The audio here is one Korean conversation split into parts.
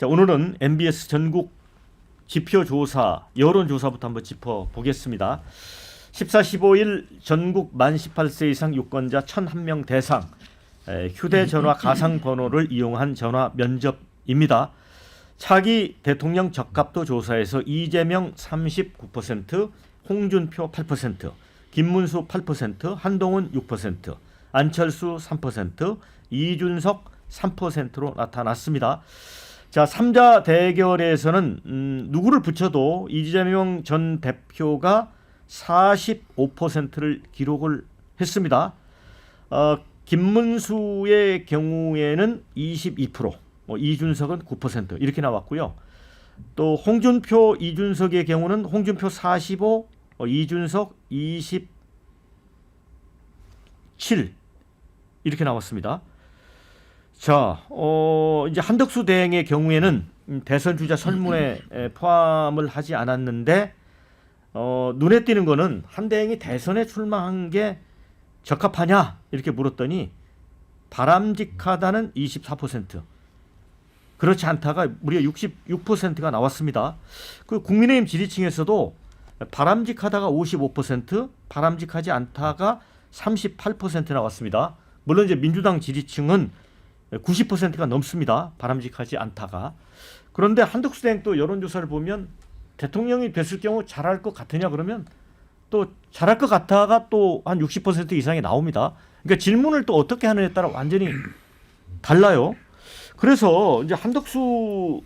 자, 오늘은 MBS 전국 지표조사, 여론조사부터 한번 짚어보겠습니다. 14, 15일 전국 만 18세 이상 유권자 1,001명 대상 휴대전화 가상번호를 이용한 전화 면접입니다. 차기 대통령 적합도 조사에서 이재명 39%, 홍준표 8%, 김문수 8%, 한동훈 6%, 안철수 3%, 이준석 3%로 나타났습니다. 자, 3자 대결에서는 누구를 붙여도 이재명 전 대표가 45%를 기록을 했습니다. 김문수의 경우에는 22%, 이준석은 9% 이렇게 나왔고요. 또 홍준표, 이준석의 경우는 홍준표 45, 이준석 27 이렇게 나왔습니다. 자, 이제 한덕수 대행의 경우에는 대선 주자 설문에 포함을 하지 않았는데 눈에 띄는 거는 한 대행이 대선에 출마한 게 적합하냐 이렇게 물었더니 바람직하다는 24%, 그렇지 않다가 무려 66%가 나왔습니다. 그 국민의힘 지지층에서도 바람직하다가 55%, 바람직하지 않다가 38% 나왔습니다. 물론 이제 민주당 지지층은 90%가 넘습니다. 바람직하지 않다가. 그런데 한덕수 대행 또 여론조사를 보면 대통령이 됐을 경우 잘할 것 같으냐 그러면 또 잘할 것 같다가 또 한 60% 이상이 나옵니다. 그러니까 질문을 또 어떻게 하느냐에 따라 완전히 달라요. 그래서 이제 한덕수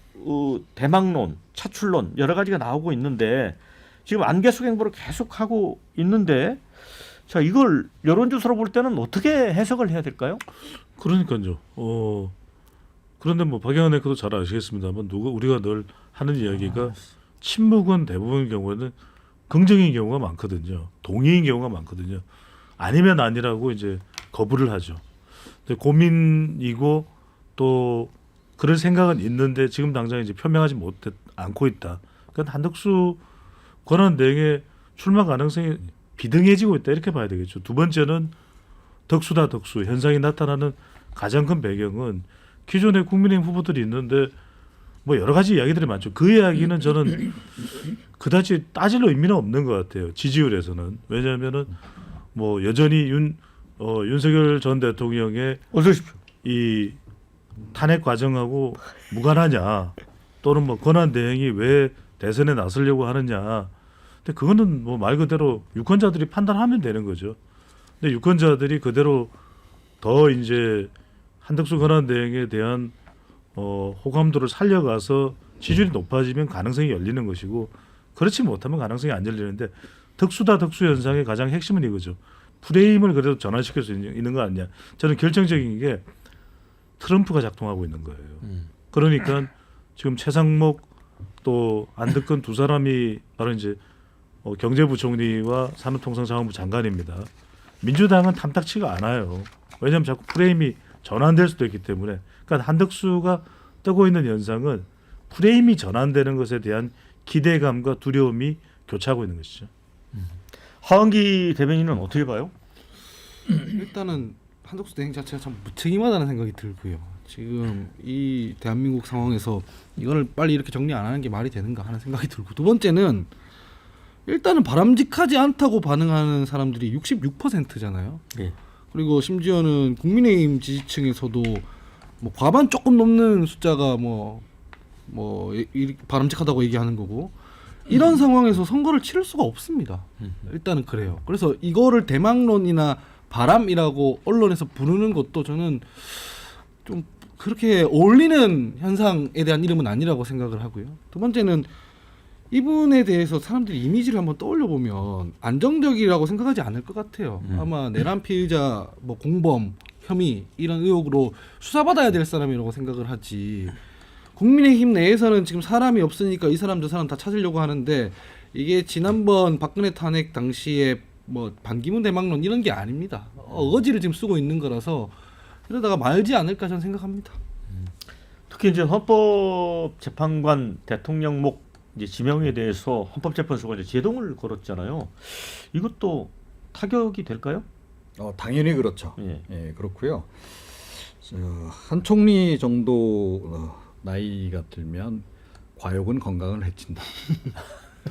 대망론, 차출론 여러 가지가 나오고 있는데 지금 안개속 행보를 계속하고 있는데 자, 이걸 여론조사로 볼 때는 어떻게 해석을 해야 될까요? 그러니까요. 그런데 뭐 박영환 앵커도 잘 아시겠습니다만 우리가 늘 하는 이야기가 친묵은 대부분의 경우에는 긍정인 경우가 많거든요. 동의인 경우가 많거든요. 아니면 아니라고 이제 거부를 하죠. 근데 고민이고 또 그럴 생각은 있는데 지금 당장 이제 표명하지 않고 있다. 그러니까 한덕수 권한 대행의 출마 가능성이 비등해지고 있다 이렇게 봐야 되겠죠. 두 번째는 덕수다 덕수 현상이 나타나는 가장 큰 배경은 기존에 국민의힘 후보들이 있는데 뭐 여러 가지 이야기들이 많죠. 그 이야기는 저는 그다지 따질 의미는 없는 것 같아요. 지지율에서는. 왜냐하면은 뭐 여전히 윤석열 전 대통령의 어서 오십시오. 이 탄핵 과정하고 무관하냐 또는 뭐 권한 대행이 왜 대선에 나서려고 하느냐. 근데 그거는 뭐 말 그대로 유권자들이 판단하면 되는 거죠. 근데 유권자들이 그대로 더 이제 한덕수 권한 대행에 대한 호감도를 살려가서 지지율이 높아지면 가능성이 열리는 것이고 그렇지 못하면 가능성이 안 열리는데 덕수다 덕수 현상의 가장 핵심은 이거죠. 프레임을 그래도 전환시킬 수 있는 거 아니냐. 저는 결정적인 게 트럼프가 작동하고 있는 거예요. 그러니까 지금 최상목 또 안덕근 두 사람이 바로 이제 경제부총리와 산업통상자원부 장관입니다. 민주당은 탐탁치가 않아요. 왜냐하면 자꾸 프레임이 전환될 수도 있기 때문에. 그러니까 한덕수가 뜨고 있는 현상은 프레임이 전환되는 것에 대한 기대감과 두려움이 교차하고 있는 것이죠. 하은기 대변인은 어떻게 봐요? 일단은 한덕수 대행 자체가 참 무책임하다는 생각이 들고요. 지금 이 대한민국 상황에서 이거를 빨리 이렇게 정리 안 하는 게 말이 되는가 하는 생각이 들고, 두 번째는 일단은 바람직하지 않다고 반응하는 사람들이 66%잖아요. 네. 그리고 심지어는 국민의힘 지지층에서도 뭐 과반 조금 넘는 숫자가 바람직하다고 얘기하는 거고, 이런 상황에서 선거를 치를 수가 없습니다. 일단은 그래요. 그래서 이거를 대망론이나 바람이라고 언론에서 부르는 것도 저는 좀 그렇게 어울리는 현상에 대한 이름은 아니라고 생각을 하고요. 두 번째는 이분에 대해서 사람들이 이미지를 한번 떠올려 보면 안정적이라고 생각하지 않을 것 같아요. 아마 내란 피의자, 뭐 공범, 혐의 이런 의혹으로 수사받아야 될 사람이라고 생각을 하지. 국민의힘 내에서는 지금 사람이 없으니까 이 사람 저 사람 다 찾으려고 하는데, 이게 지난번 박근혜 탄핵 당시에 뭐 반기문 대망론 이런 게 아닙니다. 어거지를 지금 쓰고 있는 거라서 이러다가 말지 않을까 저는 생각합니다. 특히 이제 헌법재판관 대통령목 이제 지명에 대해서 헌법재판소가 이제 제동을 걸었잖아요. 이것도 타격이 될까요? 당연히 그렇죠. 예. 예, 그렇고요. 한 총리 정도 나이가 들면 과욕은 건강을 해친다.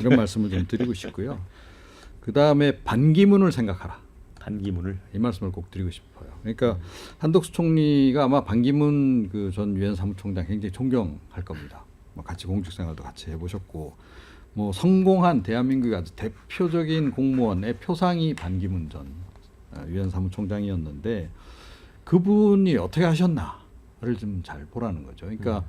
이런 말씀을 좀 드리고 싶고요. 그 다음에 반기문을 생각하라. 반기문을. 이 말씀을 꼭 드리고 싶어요. 그러니까 한덕수 총리가 아마 반기문 그 전 유엔 사무총장 굉장히 존경할 겁니다. 뭐 같이 공직 생활도 같이 해보셨고, 뭐 성공한 대한민국의 아주 대표적인 공무원의 표상이 반기문 전 유엔 사무총장이었는데 그분이 어떻게 하셨나를 좀 잘 보라는 거죠. 그러니까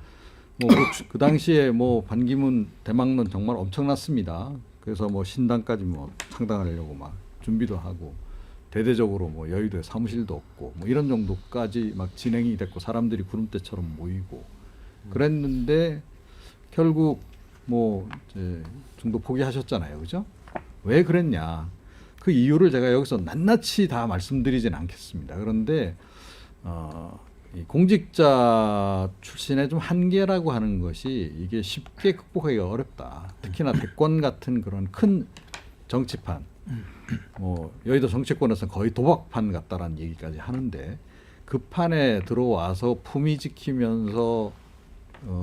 뭐 그 당시에 뭐 반기문 대망론 정말 엄청났습니다. 그래서 뭐 신당까지 뭐 창당하려고 막 준비도 하고 대대적으로 뭐 여의도에 사무실도 없고 뭐 이런 정도까지 막 진행이 됐고 사람들이 구름대처럼 모이고 그랬는데 결국 뭐 이제 중도 포기하셨잖아요, 그죠? 왜 그랬냐? 그 이유를 제가 여기서 낱낱이 다 말씀드리진 않겠습니다. 그런데 이 공직자 출신의 좀 한계라고 하는 것이 이게 쉽게 극복하기가 어렵다. 특히나 대권 같은 그런 큰 정치판, 뭐 여의도 정치권에서는 거의 도박판 같다라는 얘기까지 하는데 그 판에 들어와서 품위 지키면서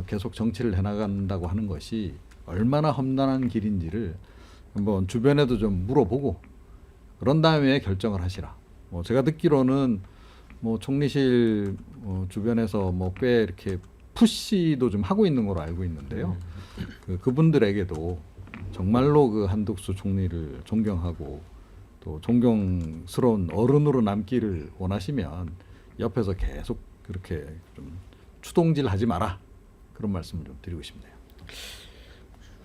계속 정치를 해나간다고 하는 것이 얼마나 험난한 길인지를 한번 주변에도 좀 물어보고 그런 다음에 결정을 하시라. 뭐 제가 듣기로는 뭐 총리실 주변에서 뭐 꽤 이렇게 푸시도 좀 하고 있는 걸로 알고 있는데요. 그분들에게도 정말로 그 한덕수 총리를 존경하고 또 존경스러운 어른으로 남기를 원하시면 옆에서 계속 그렇게 좀 추동질하지 마라. 그런 말씀을 좀 드리고 싶네요.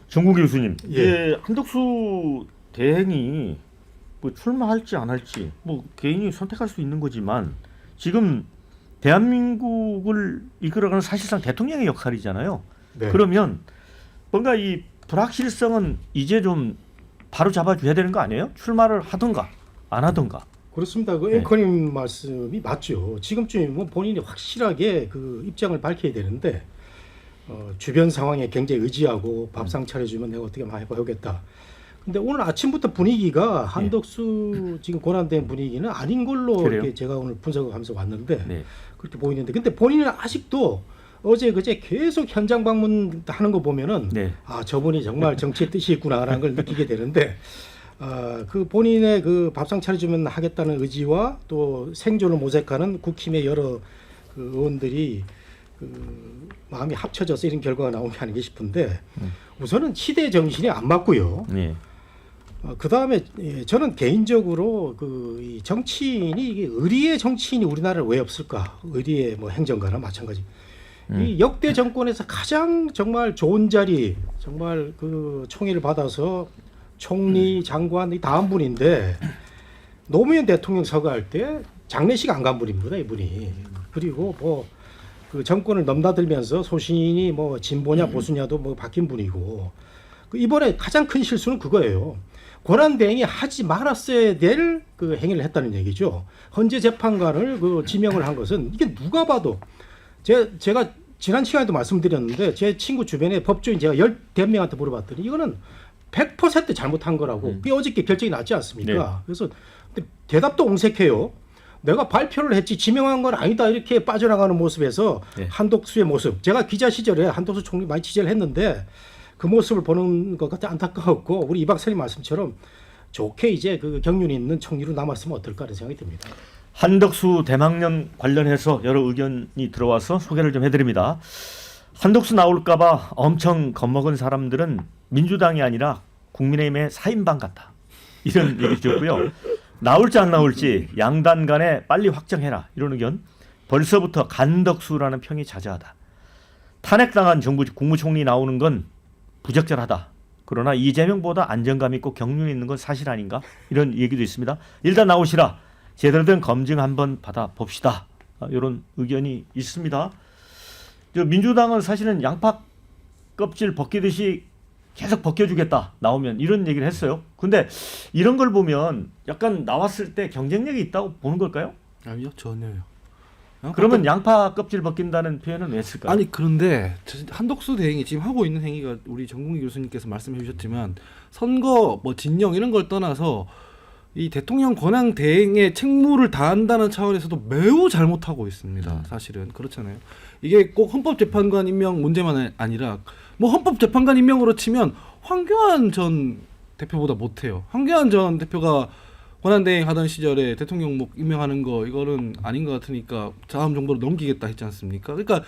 정국일 교수님, 예. 한덕수 대행이 뭐 출마할지 안 할지 뭐 개인이 선택할 수 있는 거지만 지금 대한민국을 이끌어가는 사실상 대통령의 역할이잖아요. 네. 그러면 뭔가 이 불확실성은 이제 좀 바로 잡아줘야 되는 거 아니에요? 출마를 하든가 안 하든가. 그렇습니다. 그 네. 앵커님 말씀이 맞죠. 지금쯤이면 본인이 확실하게 그 입장을 밝혀야 되는데 주변 상황에 굉장히 의지하고 밥상 차려주면 내가 어떻게 많이 해보겠다. 근데 오늘 아침부터 분위기가 한덕수 지금 권한대행 분위기는 아닌 걸로 그래요? 이렇게 제가 오늘 분석을 하면서 왔는데 네. 그렇게 보이는데 근데 본인은 아직도 어제 그제 계속 현장 방문하는 거 보면은 네. 아 저분이 정말 정치의 뜻이 있구나라는 걸 느끼게 되는데 그 본인의 그 밥상 차려주면 하겠다는 의지와 또 생존을 모색하는 국힘의 여러 그 의원들이 그 마음이 합쳐져서 이런 결과가 나온 게 아닌가 싶은데 우선은 시대 정신이 안 맞고요. 네. 그 다음에 저는 개인적으로 이 정치인이 이게 의리의 정치인이 우리나라에 왜 없을까? 의리의 뭐 행정가나 마찬가지. 이 역대 정권에서 가장 정말 좋은 자리, 정말 그 총애를 받아서 총리, 장관 이 다음 분인데 노무현 대통령 서거할 때 장례식 안 간 분입니다, 이분이. 그리고 뭐 그 정권을 넘나들면서 소신이 뭐 진보냐 보수냐도 뭐 바뀐 분이고 이번에 가장 큰 실수는 그거예요. 권한대행이 하지 말았어야 될 그 행위를 했다는 얘기죠. 헌재 재판관을 그 지명을 한 것은 이게 누가 봐도 제가 지난 시간에도 말씀드렸는데 제 친구 주변에 법조인 제가 10명한테 물어봤더니 이거는 100% 잘못한 거라고 그게 어저께 결정이 났지 않습니까? 네. 그래서 근데 대답도 옹색해요. 내가 발표를 했지 지명한 건 아니다 이렇게 빠져나가는 모습에서 네. 한덕수의 모습 제가 기자 시절에 한덕수 총리 많이 취재를 했는데 그 모습을 보는 것 같아 안타까웠고 우리 이 박사님 말씀처럼 좋게 이제 그 경륜이 있는 총리로 남았으면 어떨까 하는 생각이 듭니다. 한덕수 대망론 관련해서 여러 의견이 들어와서 소개를 좀 해드립니다. 한덕수 나올까봐 엄청 겁먹은 사람들은 민주당이 아니라 국민의힘의 4인방 같다. 이런 얘기 주셨고요. 나올지 안 나올지 양단 간에 빨리 확정해라. 이런 의견. 벌써부터 간덕수라는 평이 자자하다. 탄핵당한 정부 국무총리 나오는 건 부적절하다. 그러나 이재명보다 안정감 있고 경륜 있는 건 사실 아닌가? 이런 얘기도 있습니다. 일단 나오시라. 제대로 된 검증 한번 받아봅시다. 이런 의견이 있습니다. 민주당은 사실은 양파 껍질 벗기듯이 계속 벗겨주겠다 나오면 이런 얘기를 했어요. 근데 이런 걸 보면 약간 나왔을 때 경쟁력이 있다고 보는 걸까요? 아니요, 전혀요. 그러면 양파 껍질 벗긴다는 표현은 왜 했을까요? 아니 그런데 한덕수 대행이 지금 하고 있는 행위가 우리 정국희 교수님께서 말씀해 주셨지만 선거 뭐 진영 이런 걸 떠나서 이 대통령 권한 대행의 책무를 다한다는 차원에서도 매우 잘못하고 있습니다. 사실은 그렇잖아요. 이게 꼭 헌법재판관 임명 문제만 아니라 뭐 헌법재판관 임명으로 치면 황교안 전 대표보다 못해요. 황교안 전 대표가 권한대행 하던 시절에 대통령 뭐 임명하는 거 이거는 아닌 것 같으니까 다음 정부로 넘기겠다 했지 않습니까? 그러니까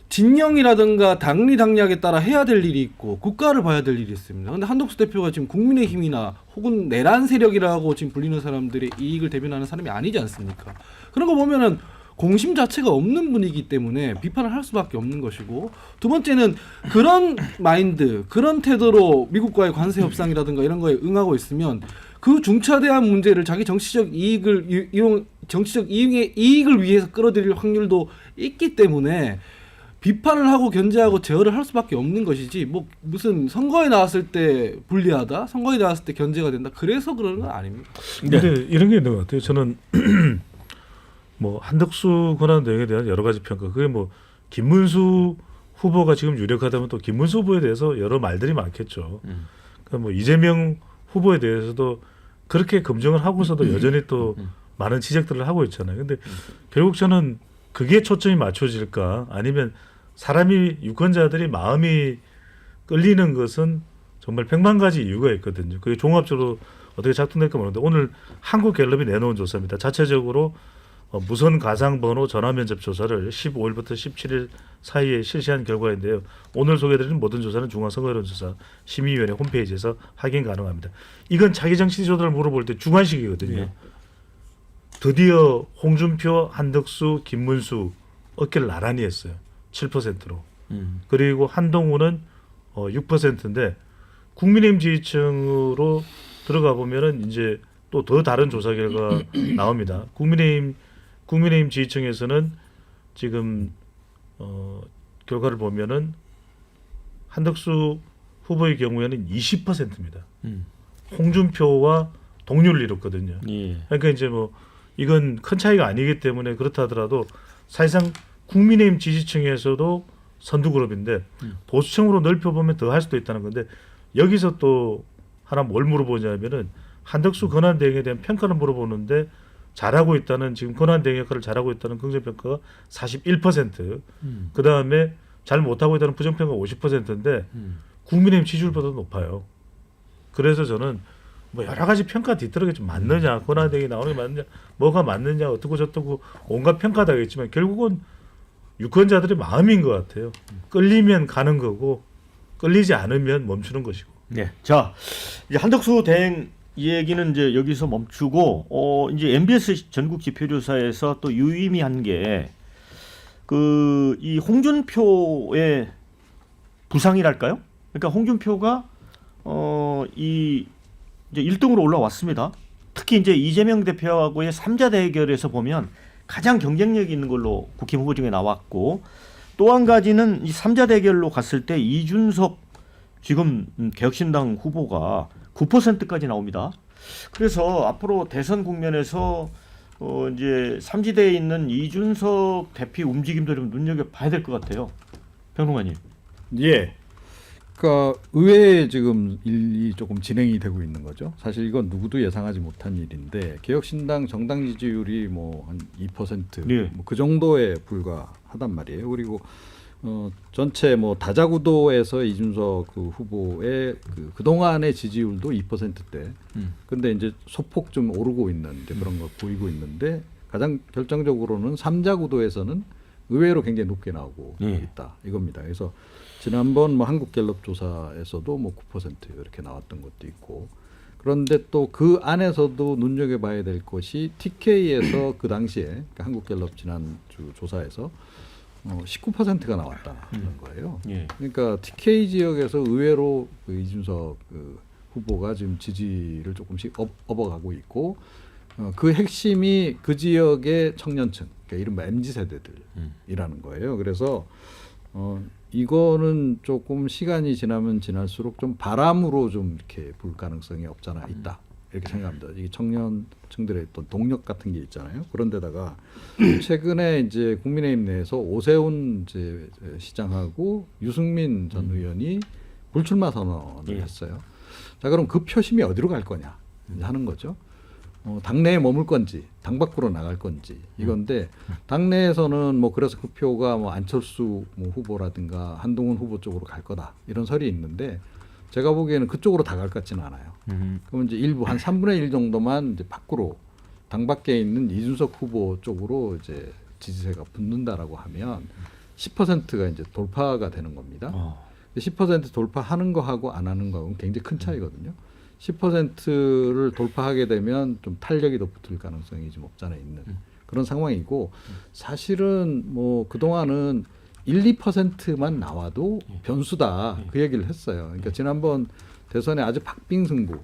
진영이라든가 당리 당략에 따라 해야 될 일이 있고 국가를 봐야 될 일이 있습니다. 근데 한덕수 대표가 지금 국민의힘이나 혹은 내란 세력이라고 지금 불리는 사람들의 이익을 대변하는 사람이 아니지 않습니까? 그런 거 보면은 공심 자체가 없는 분이기 때문에 비판을 할 수밖에 없는 것이고, 두 번째는 그런 마인드, 그런 태도로 미국과의 관세 협상이라든가 이런 거에 응하고 있으면 그 중차대한 문제를 자기 정치적 이익을 정치적 이익을 위해서 끌어들일 확률도 있기 때문에 비판을 하고 견제하고 제어를 할 수밖에 없는 것이지, 뭐 무슨 선거에 나왔을 때 불리하다, 선거에 나왔을 때 견제가 된다, 그래서 그러는 건 아닙니다. 근데 이런 게 있는 것 같아요. 저는 뭐 한덕수 권한대행에 대한 여러 가지 평가, 그게 뭐 김문수 후보가 지금 유력하다면 또 김문수 후보에 대해서 여러 말들이 많겠죠. 그러니까 뭐 이재명 후보에 대해서도 그렇게 검증을 하고서도 여전히 또 많은 지적들을 하고 있잖아요. 근데 결국 저는 그게 초점이 맞춰질까, 아니면 사람이 유권자들이 마음이 끌리는 것은 정말 100만 가지 이유가 있거든요. 그게 종합적으로 어떻게 작동될까 모르는데, 오늘 한국갤럽이 내놓은 조사입니다. 자체적으로 무선 가상번호 전화면접 조사를 15일부터 17일 사이에 실시한 결과인데요. 오늘 소개해드리는 모든 조사는 중앙선거여론조사 심의위원회 홈페이지에서 확인 가능합니다. 이건 자기 정치 조사를 물어볼 때 주관식이거든요. 네. 드디어 홍준표, 한덕수, 김문수 어깨를 나란히 했어요. 7%로. 그리고 한동훈은 6%인데 국민의힘 지지층으로 들어가 보면은 이제 또 더 다른 조사 결과 나옵니다. 국민의힘 지지층에서는 지금 결과를 보면은 한덕수 후보의 경우에는 20%입니다. 홍준표와 동률을 이뤘거든요. 예. 그러니까 이제 뭐 이건 큰 차이가 아니기 때문에 그렇다 하더라도 사실상 국민의힘 지지층에서도 선두그룹인데 보수층으로 넓혀보면 더 할 수도 있다는 건데, 여기서 또 하나 뭘 물어보냐면은 한덕수 권한대행에 대한 평가를 물어보는데 잘하고 있다는, 지금 권한대행 역할을 잘하고 있다는 긍정평가가 41%, 그 다음에 잘 못하고 있다는 부정평가가 50%인데 국민의힘 지지율보다 높아요. 그래서 저는 뭐 여러 가지 평가 뒤떨어게 좀 맞느냐, 권한대행이 나오는 게 맞느냐, 뭐가 맞느냐, 어떻고 저떻고 온갖 평가다 하겠지만 결국은 유권자들의 마음인 것 같아요. 끌리면 가는 거고 끌리지 않으면 멈추는 것이고. 네. 자, 이제 한덕수 대행 얘기는 이제 여기서 멈추고, 이제 MBS 전국 지표조사에서 또 유의미한 게 그 이 홍준표의 부상이랄까요? 그러니까 홍준표가 이 이제 1등으로 올라왔습니다. 특히 이제 이재명 대표하고의 3자 대결에서 보면 가장 경쟁력 있는 걸로 국힘 후보 중에 나왔고, 또 한 가지는 이 3자 대결로 갔을 때 이준석 지금 개혁신당 후보가 9%까지 나옵니다. 그래서 앞으로 대선 국면에서 이제 삼지대에 있는 이준석 대표 움직임도 좀 눈여겨봐야 될 것 같아요. 평론가님. 예. 그러니까 의회에 지금 일이 조금 진행이 되고 있는 거죠. 사실 이건 누구도 예상하지 못한 일인데, 개혁신당 정당 지지율이 뭐 한 2%, 네. 뭐 그 정도에 불과하단 말이에요. 그리고 전체 뭐 다자구도에서 이준석 그 후보의 그동안의 지지율도 2%대. 근데 이제 소폭 좀 오르고 있는 이제 그런 거 보이고 있는데, 가장 결정적으로는 3자구도에서는 의외로 굉장히 높게 나오고 있다 이겁니다. 그래서 지난번 뭐 한국갤럽 조사에서도 뭐 9% 이렇게 나왔던 것도 있고, 그런데 또 그 안에서도 눈여겨봐야 될 것이 TK에서 그 당시에, 그러니까 한국갤럽 지난주 조사에서 19%가 나왔다는 거예요. 예. 그러니까 TK 지역에서 의외로 그 이준석 후보가 지금 지지를 조금씩 업어가고 있고, 그 핵심이 그 지역의 청년층, 그러니까 이른바 MZ 세대들이라는 거예요. 그래서 이거는 조금 시간이 지나면 지날수록 좀 바람으로 좀 이렇게 불 가능성이 없잖아 있다, 이렇게 생각합니다. 이게 청년층들의 어떤 동력 같은 게 있잖아요. 그런데다가 최근에 이제 국민의힘 내에서 오세훈 이제 시장하고 유승민 전 의원이 불출마 선언을 했어요. 자, 그럼 그 표심이 어디로 갈 거냐 하는 거죠. 당내에 머물 건지 당 밖으로 나갈 건지 이건데 당내에서는 뭐 그래서 그 표가 뭐 안철수 뭐 후보라든가 한동훈 후보 쪽으로 갈 거다 이런 설이 있는데 제가 보기에는 그쪽으로 다 갈 것 같지는 않아요. 그러면 이제 일부 한 3분의 1 정도만 이제 밖으로 당 밖에 있는 이준석 후보 쪽으로 이제 지지세가 붙는다라고 하면 10%가 이제 돌파가 되는 겁니다. 10% 돌파하는 거하고 안 하는 거하고는 굉장히 큰 차이거든요. 10%를 돌파하게 되면 좀 탄력이 더 붙을 가능성이 좀 없잖아 있는 그런 상황이고 사실은 뭐 그동안은 1, 2%만 나와도 변수다 그 얘기를 했어요. 그러니까 지난번 대선에 아주 박빙승부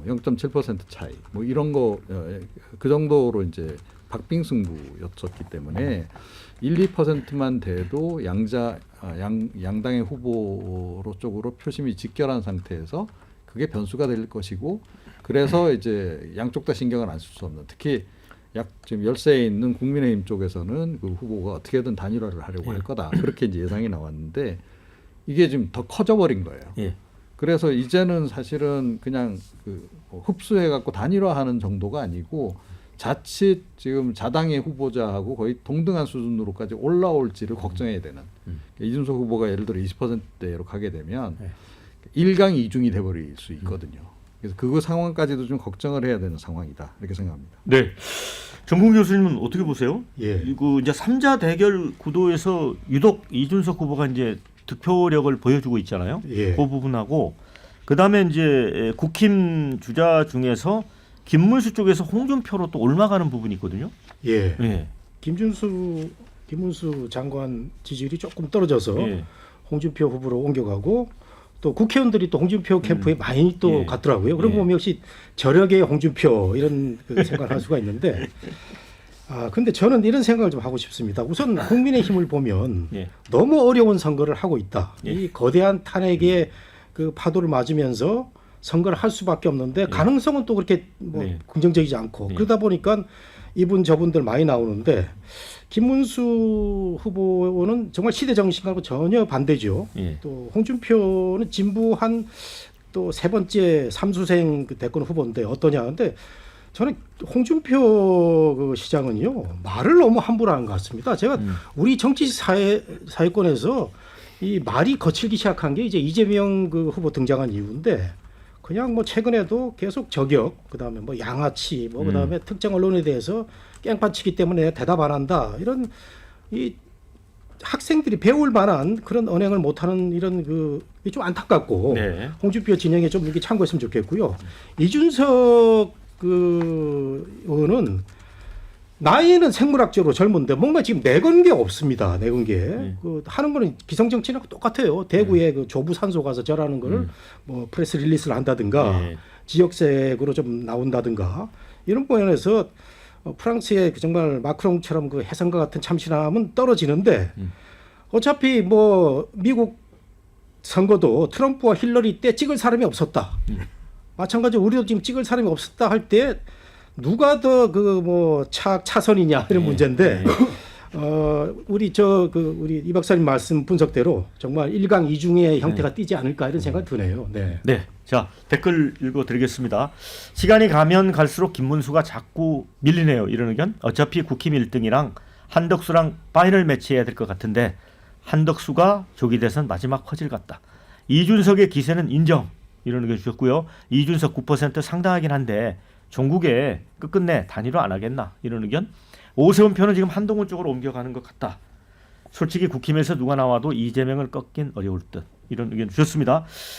0.7% 차이 뭐 이런 거 그 정도로 이제 박빙승부였었기 때문에 1, 2%만 돼도 양당의 후보로 쪽으로 표심이 직결한 상태에서 그게 변수가 될 것이고 그래서 이제 양쪽 다 신경을 안 쓸 수 없는 특히 지금 열세에 있는 국민의힘 쪽에서는 그 후보가 어떻게든 단일화를 하려고 할 거다 그렇게 이제 예상이 나왔는데 이게 지금 더 커져버린 거예요. 예. 그래서 이제는 사실은 그냥 흡수해 갖고 단일화하는 정도가 아니고 자칫 지금 자당의 후보자하고 거의 동등한 수준으로까지 올라올지를 걱정해야 되는 이준석 후보가 예를 들어 20%대로 가게 되면 1강 2중이 돼버릴 수 있거든요. 그래서 그 상황까지도 좀 걱정을 해야 되는 상황이다 이렇게 생각합니다. 네. 정국 교수님은 어떻게 보세요? 예. 이거 이제 3자 대결 구도에서 유독 이준석 후보가 이제 득표력을 보여주고 있잖아요. 예. 그 부분하고 그다음에 이제 국힘 주자 중에서 김문수 쪽에서 홍준표로 또 올라가는 부분이 있거든요. 예. 예. 김문수 장관 지지율이 조금 떨어져서 예. 홍준표 후보로 옮겨가고 또 국회의원들이 또 홍준표 캠프에 많이 또 예. 갔더라고요. 그러고 예. 보면 역시 저력의 홍준표 이런 그 생각을 할 수가 있는데 근데 저는 이런 생각을 좀 하고 싶습니다. 우선 국민의힘을 보면 예. 너무 어려운 선거를 하고 있다. 예. 이 거대한 탄핵의 그 파도를 맞으면서 선거를 할 수밖에 없는데 가능성은 또 그렇게 뭐 예. 긍정적이지 않고 예. 그러다 보니까 이분 저분들 많이 나오는데 김문수 후보는 정말 시대 정신하고 전혀 반대죠. 예. 또 홍준표는 진부한 또 세 번째 삼수생 그 대권 후보인데 어떠냐. 근데 저는 홍준표 그 시장은요 말을 너무 함부로 하는 것 같습니다. 제가 우리 정치 사회권에서 이 말이 거칠기 시작한 게 이제 이재명 그 후보 등장한 이후인데 그냥 뭐 최근에도 계속 저격, 그다음에 뭐 양아치, 뭐 그다음에 특정 언론에 대해서 깽판치기 때문에 대답 안 한다 이런 이 학생들이 배울 만한 그런 언행을 못하는 이런 그게 좀 안타깝고 네. 홍준표 진영에 좀 이렇게 참고했으면 좋겠고요. 이준석 그 의원은 나이는 생물학적으로 젊은데 뭔가 지금 내건 게 없습니다. 내건 게 그 하는 거는 기성정치랑 똑같아요. 대구에 그 조부 산소 가서 절하는 거를 뭐 프레스 릴리스를 한다든가 네. 지역색으로 좀 나온다든가 이런 면에서 프랑스의 그 정말 마크롱처럼 그 해성과 같은 참신함은 떨어지는데 어차피 뭐 미국 선거도 트럼프와 힐러리 때 찍을 사람이 없었다. 마찬가지로 우리도 지금 찍을 사람이 없었다 할 때 누가 더 그 뭐 차선이냐 이런 문제인데 우리 우리 이 박사님 말씀 분석대로 정말 1강 2중의 형태가 띄지 않을까 이런 생각이 드네요. 네. 네. 자, 댓글 읽어드리겠습니다. 시간이 가면 갈수록 김문수가 자꾸 밀리네요. 이런 의견. 어차피 국힘 1등이랑 한덕수랑 파이널 매치해야 될 것 같은데 한덕수가 조기 대선 마지막 퍼즐 같다. 이준석의 기세는 인정. 이런 의견 주셨고요. 이준석 9% 상당하긴 한데 전국에 끝끝내 단일화 안 하겠나. 이런 의견. 오세훈 표는 지금 한동훈 쪽으로 옮겨가는 것 같다. 솔직히 국힘에서 누가 나와도 이재명을 꺾긴 어려울 듯. 이런 의견 주셨습니다.